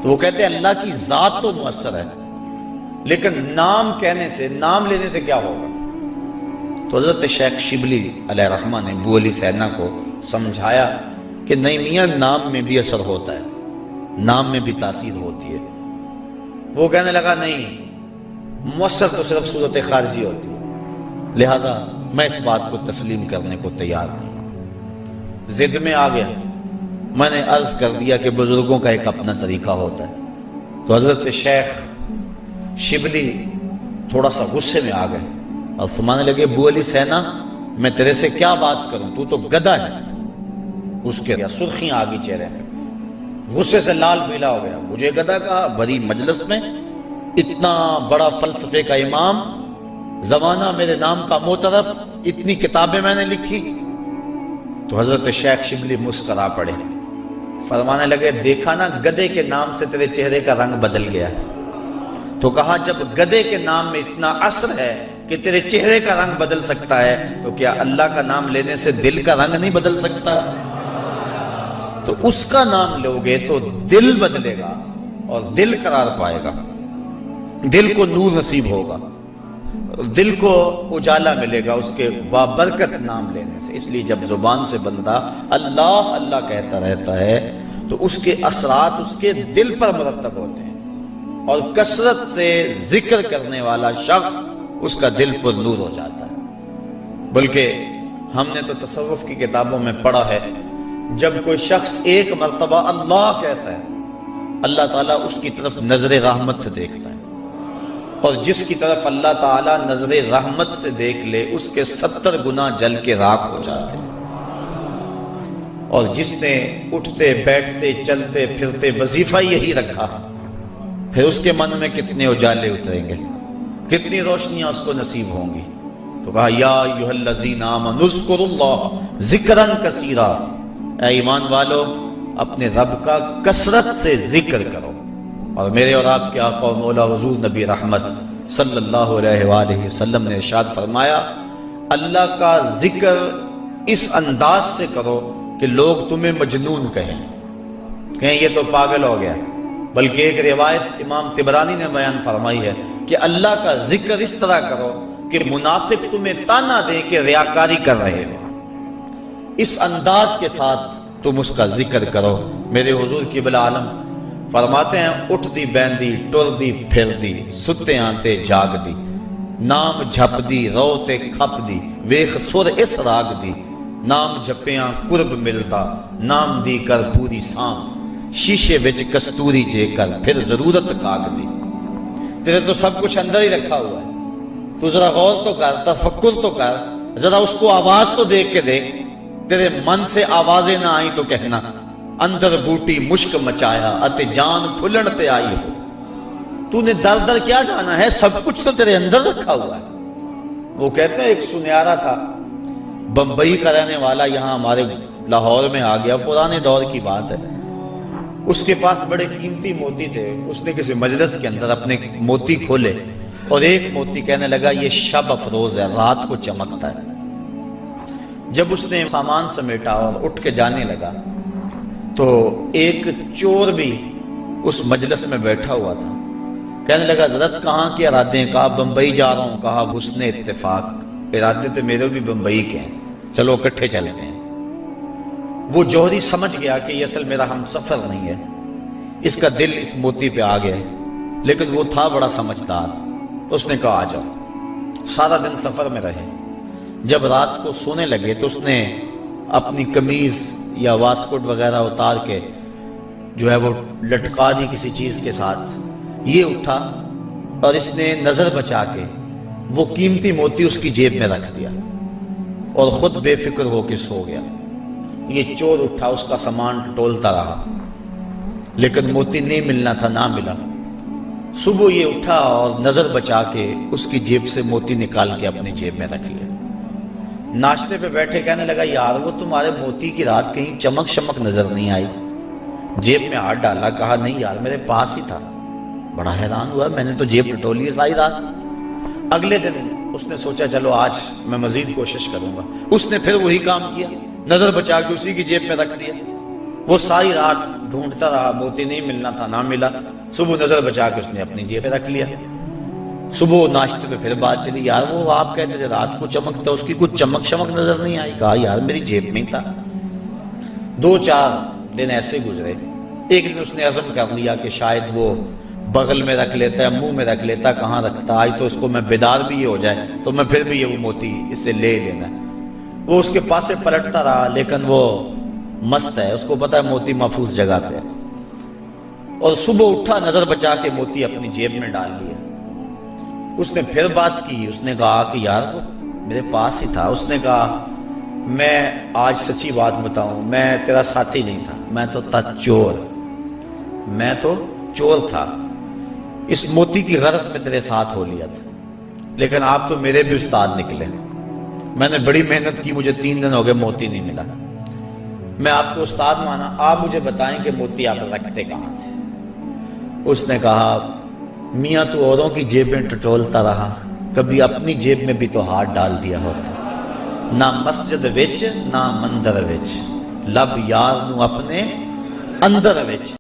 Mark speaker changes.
Speaker 1: تو وہ کہتے ہیں اللہ کی ذات تو مؤثر ہے، لیکن نام کہنے سے، نام لینے سے کیا ہوگا؟ تو حضرت شیخ شبلی علیہ رحمہ نے ابو علی سینا کو سمجھایا کہ نہیں میاں، نام میں بھی اثر ہوتا ہے، نام میں بھی تاثیر ہوتی ہے۔ وہ کہنے لگا نہیں، مؤثر تو صرف صورت خارجی ہوتی ہے، لہذا میں اس بات کو تسلیم کرنے کو تیار نہیں۔ ضد میں آ گیا، میں نے عرض کر دیا کہ بزرگوں کا ایک اپنا طریقہ ہوتا ہے۔ تو حضرت شیخ شبلی تھوڑا سا غصے میں آ گئے اور فرمانے لگے ابو علی سینا، میں تیرے سے کیا بات کروں، تو تو گدھا ہے۔ اس کے سرخیاں آ گئی چہرے پہ، غصے سے لال پیلا ہو گیا۔ مجھے گدھا کہا بڑی مجلس میں، اتنا بڑا فلسفے کا امام، زمانہ میرے نام کا معترف، اتنی کتابیں میں نے لکھی۔ تو حضرت شیخ شبلی مسکرا پڑے، فرمانے لگے دیکھا نا، گدھے کے نام سے تیرے چہرے کا رنگ بدل گیا۔ تو کہا جب گدھے کے نام میں اتنا اثر ہے کہ تیرے چہرے کا رنگ بدل سکتا ہے، تو کیا اللہ کا نام لینے سے دل کا رنگ نہیں بدل سکتا؟ تو اس کا نام لوگے تو دل بدلے گا اور دل قرار پائے گا، دل کو نور نصیب ہوگا، دل کو اجالا ملے گا اس کے بابرکت نام لینے سے۔ اس لیے جب زبان سے بندہ اللہ اللہ کہتا رہتا ہے تو اس کے اثرات اس کے دل پر مرتب ہوتے ہیں، اور کثرت سے ذکر کرنے والا شخص اس کا دل پر نور ہو جاتا ہے۔ بلکہ ہم نے تو تصوف کی کتابوں میں پڑھا ہے، جب کوئی شخص ایک مرتبہ اللہ کہتا ہے، اللہ تعالیٰ اس کی طرف نظر رحمت سے دیکھتا ہے، اور جس کی طرف اللہ تعالیٰ نظر رحمت سے دیکھ لے اس کے 70 گنا جل کے راکھ ہو جاتے ہیں۔ اور جس نے اٹھتے بیٹھتے چلتے پھرتے وظیفہ یہی رکھا، پھر اس کے من میں کتنے اجالے اتریں گے، کتنی روشنیاں اس کو نصیب ہوں گی۔ تو کہا یا ایھا الذین آمنوا اذکروا اللہ ذکرا کثیرا، اے ایمان والو اپنے رب کا کثرت سے ذکر کرو۔ اور میرے اور آپ کے آقا و مولا حضور نبی رحمت صلی اللہ علیہ وآلہ وسلم نے ارشاد فرمایا، اللہ کا ذکر اس انداز سے کرو کہ لوگ تمہیں مجنون کہیں یہ تو پاگل ہو گیا۔ بلکہ ایک روایت امام طبرانی نے بیان فرمائی ہے کہ اللہ کا ذکر اس طرح کرو کہ منافق تمہیں تانا دے کہ ریاکاری کر رہے ہو، اس انداز کے ساتھ تم اس کا ذکر کرو۔ میرے حضور قبلہ عالم فرماتے ہیں، اٹھ دی بیندی ٹر دی پھر دی، ستے آنتے جاگ دی، نام جھپ دی روتے کھپ دی، ویخ سر اس راگ دی، نام جھپیاں قرب ملتا، نام دی کر پوری سام، شیشے وچ کستوری جے کر پھر ضرورت کاغ دی۔ تیرے تو سب کچھ اندر ہی رکھا ہوا ہے، تو ذرا غور تو کر، تفکر تو کر، ذرا اس کو آواز تو دیکھ کے دیکھ۔ تیرے من سے آوازیں نہ آئیں تو کہنا اندر بوٹی مشک مچایا اتے جان پھلن تے آئی ہو۔ تو نے در در کیا جانا ہے، سب کچھ تو تیرے اندر رکھا ہوا ہے۔ وہ کہتے ہیں ایک سنیارا تھا، بمبئی کا رہنے والا، یہاں ہمارے لاہور میں آ گیا، پرانے دور کی بات ہے۔ اس کے پاس بڑے قیمتی موتی تھے، اس نے کسی مجلس کے اندر اپنے موتی کھولے اور ایک موتی کہنے لگا یہ شب افروز ہے، رات کو چمکتا ہے۔ جب اس نے سامان سمیٹا اور اٹھ کے جانے لگا تو ایک چور بھی اس مجلس میں بیٹھا ہوا تھا، کہنے لگا حضرت کہاں کے ارادے ہیں؟ کہا بمبئی جا رہا ہوں۔ کہا حسن اتفاق، ارادے تو میرے بھی بمبئی کے ہیں، چلو اکٹھے چلتے ہیں۔ وہ جوہری سمجھ گیا کہ یہ اصل میرا ہم سفر نہیں ہے، اس کا دل اس موتی پہ آ گیا، لیکن وہ تھا بڑا سمجھدار، تو اس نے کہا آ جاؤ۔ سارا دن سفر میں رہے، جب رات کو سونے لگے تو اس نے اپنی قمیض یا واسکٹ وغیرہ اتار کے جو ہے وہ لٹکا دی کسی چیز کے ساتھ۔ یہ اٹھا اور اس نے نظر بچا کے وہ قیمتی موتی اس کی جیب میں رکھ دیا اور خود بے فکر ہو کے سو گیا۔ یہ چور اٹھا، اس کا سامان ٹولتا رہا، لیکن موتی نہیں ملنا تھا، نہ ملا۔ صبح یہ اٹھا اور نظر بچا کے اس کی جیب سے موتی نکال کے اپنی جیب میں رکھ لیا۔ ناشتے پہ بیٹھے کہنے لگا یار وہ تمہارے موتی کی رات کہیں چمک شمک نظر نہیں آئی؟ جیب میں ہاتھ ڈالا، کہا نہیں یار میرے پاس ہی تھا۔ بڑا حیران ہوا، میں نے تو جیب ٹٹولی ہے ساری رات۔ اگلے دن اس نے سوچا چلو آج میں مزید کوشش کروں گا۔ اس نے پھر وہی کام کیا، نظر بچا کے اسی کی جیب میں رکھ دیا۔ وہ ساری رات ڈھونڈتا رہا, موتی نہیں ملنا تھا, نہ ملا. صبح نظر بچا کے اس نے اپنی جیب میں رکھ لیا. صبح ناشتے پہ پھر بات چلی, یار وہ آپ کہتے تھے رات کو چمکتا, اس کی کچھ چمک شمک نظر نہیں آئی. کہا یار میری جیب میں ہی تھا. 2-4 دن ایسے گزرے. ایک دن اس نے عزم کر لیا کہ شاید وہ بغل میں رکھ لیتا ہے, منہ میں رکھ لیتا, کہاں رکھتا, آج تو اس کو میں بیدار بھی یہ ہو جائے تو میں پھر بھی یہ وہ موتی اسے لے لینا. وہ اس کے پاس سے پلٹتا رہا, لیکن وہ مست ہے, اس کو پتا ہے موتی محفوظ جگہ پہ. اور صبح اٹھا, نظر بچا کے موتی اپنی جیب میں ڈال لیا. اس نے پھر بات کی, اس نے کہا کہ یار وہ میرے پاس ہی تھا. اس نے کہا میں آج سچی بات بتاؤں, میں تیرا ساتھی نہیں تھا, میں تو تھا چور, میں تو چور تھا. اس موتی کی غرض میں تیرے ساتھ ہو لیا تھا, لیکن آپ تو میرے بھی استاد نکلے. میں نے بڑی محنت کی, مجھے 3 دن ہو گئے موتی نہیں ملا. میں آپ کو استاد مانا, آپ مجھے بتائیں کہ موتی آپ رکھتے کہاں تھے. اس نے کہا میاں تو اوروں کی جیبیں ٹٹولتا رہا, کبھی اپنی جیب میں بھی تو ہاتھ ڈال دیا ہوتا. نہ مسجد وچ نہ مندر وچ, لب یار نو اپنے اندر وچ.